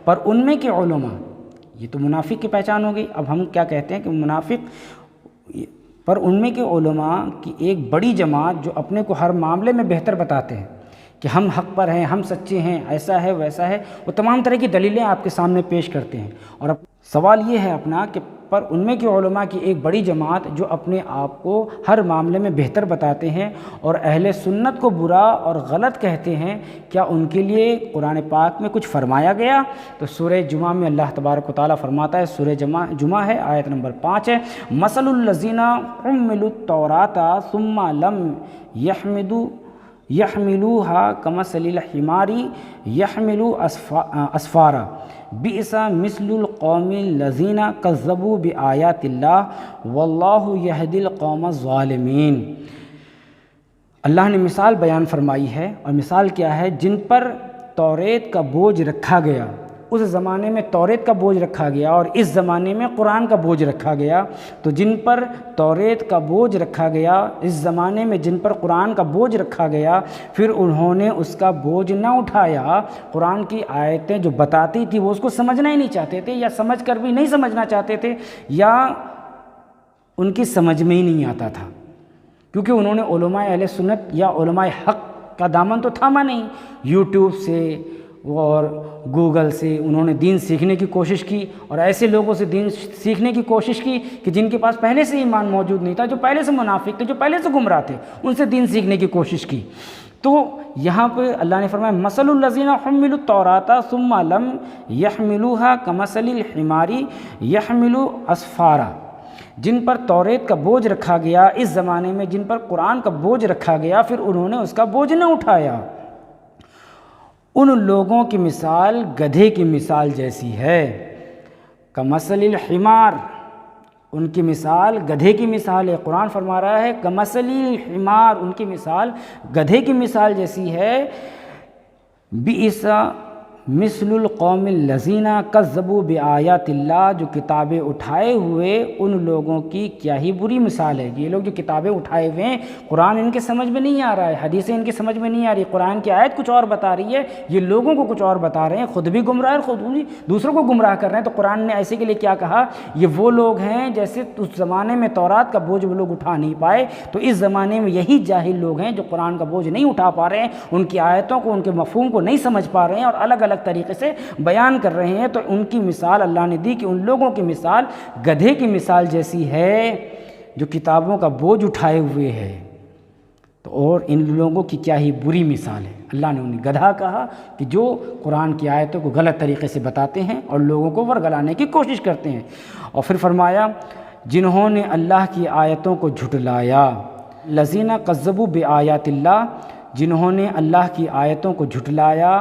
پر ان میں کے علماء، یہ تو منافق کی پہچان ہو گئی۔ اب ہم کیا کہتے ہیں کہ منافق پر ان میں کے علماء کی ایک بڑی جماعت جو اپنے کو ہر معاملے میں بہتر بتاتے ہیں کہ ہم حق پر ہیں، ہم سچے ہیں، ایسا ہے ویسا ہے، وہ تمام طرح کی دلیلیں آپ کے سامنے پیش کرتے ہیں۔ اور اب سوال یہ ہے اپنا کہ پر ان میں کے علماء کی ایک بڑی جماعت جو اپنے آپ کو ہر معاملے میں بہتر بتاتے ہیں اور اہل سنت کو برا اور غلط کہتے ہیں، کیا ان کے لیے قرآن پاک میں کچھ فرمایا گیا؟ تو سورہ جمعہ میں اللہ تبارک و تعالیٰ فرماتا ہے، سورہ جمعہ ہے، آیت نمبر 5 ہے، مثل الذین حملوا التوراۃ ثم لم يحملوها كمثل الحمار يحمل اسفارا بئس مثل القوم الذین كذبوا بآیات اللہ واللہ یہدی القوم الظالمین۔ اللہ نے مثال بیان فرمائی ہے، اور مثال کیا ہے؟ جن پر توریت کا بوجھ رکھا گیا، اس زمانے میں توریت کا بوجھ رکھا گیا اور اس زمانے میں قرآن کا بوجھ رکھا گیا، تو جن پر توریت کا بوجھ رکھا گیا، اس زمانے میں جن پر قرآن کا بوجھ رکھا گیا، پھر انہوں نے اس کا بوجھ نہ اٹھایا۔ قرآن کی آیتیں جو بتاتی تھی وہ اس کو سمجھنا ہی نہیں چاہتے تھے، یا سمجھ کر بھی نہیں سمجھنا چاہتے تھے، یا ان کی سمجھ میں ہی نہیں آتا تھا، کیونکہ انہوں نے علماء اہل سنت یا علماء حق کا دامن تو تھاما نہیں۔ یوٹیوب سے اور گوگل سے انہوں نے دین سیکھنے کی کوشش کی، اور ایسے لوگوں سے دین سیکھنے کی کوشش کی کہ جن کے پاس پہلے سے ایمان موجود نہیں تھا، جو پہلے سے منافق تھے، جو پہلے سے گمراہ تھے، ان سے دین سیکھنے کی کوشش کی۔ تو یہاں پہ اللہ نے فرمایا مثل الذین حملوا التوراۃ ثم لم يحملوها كمثل الحمار يحمل اسفارا، جن پر توریت کا بوجھ رکھا گیا، اس زمانے میں جن پر قرآن کا بوجھ رکھا گیا، پھر انہوں نے اس کا بوجھ نہ اٹھایا۔ ان لوگوں کی مثال گدھے کی مثال جیسی ہے، کمثل الحمار، ان کی مثال گدھے کی مثال ہے۔ قرآن فرما رہا ہے کمثل الحمار، ان کی مثال گدھے کی مثال جیسی ہے۔ بئس مثل القوم الذین کذبوا بآیات اللہ، جو کتابیں اٹھائے ہوئے ان لوگوں کی کیا ہی بری مثال ہے۔ یہ لوگ جو کتابیں اٹھائے ہوئے ہیں، قرآن ان کے سمجھ میں نہیں آ رہا ہے، حدیثیں ان کے سمجھ میں نہیں آ رہی، قرآن کی آیت کچھ اور بتا رہی ہے، یہ لوگوں کو کچھ اور بتا رہے ہیں، خود بھی گمراہ اور خود بھی دوسروں کو گمراہ کر رہے ہیں۔ تو قرآن نے ایسے کے لیے کیا کہا؟ یہ وہ لوگ ہیں جیسے اس زمانے میں تورات کا بوجھ وہ لوگ اٹھا نہیں پائے، تو اس زمانے میں یہی جاہل لوگ ہیں جو قرآن کا بوجھ نہیں اٹھا پا رہے ہیں، ان کی آیتوں کو، ان کے مفہوم کو نہیں سمجھ پا رہے ہیں، اور الگ الگ طریقے سے بیان کر رہے ہیں۔ تو ان کی مثال اللہ نے دی کہ ان لوگوں کی مثال گدھے کی مثال جیسی ہے جو کتابوں کا بوجھ اٹھائے ہوئے ہے۔ تو اور ان لوگوں کی کیا ہی بری مثال ہے۔ اللہ نے انہیں گدھا کہا کہ جو قرآن کی آیتوں کو غلط طریقے سے بتاتے ہیں اور لوگوں کو ورگلانے کی کوشش کرتے ہیں۔ اور پھر فرمایا جنہوں نے اللہ کی آیتوں کو جھٹلایا، الذین کذبوا بآیات اللہ، جنہوں نے اللہ کی آیتوں کو جھٹلایا،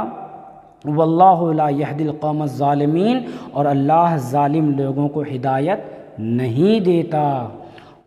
واللہ لا یہدی القوم الظالمین، اور اللہ ظالم لوگوں کو ہدایت نہیں دیتا۔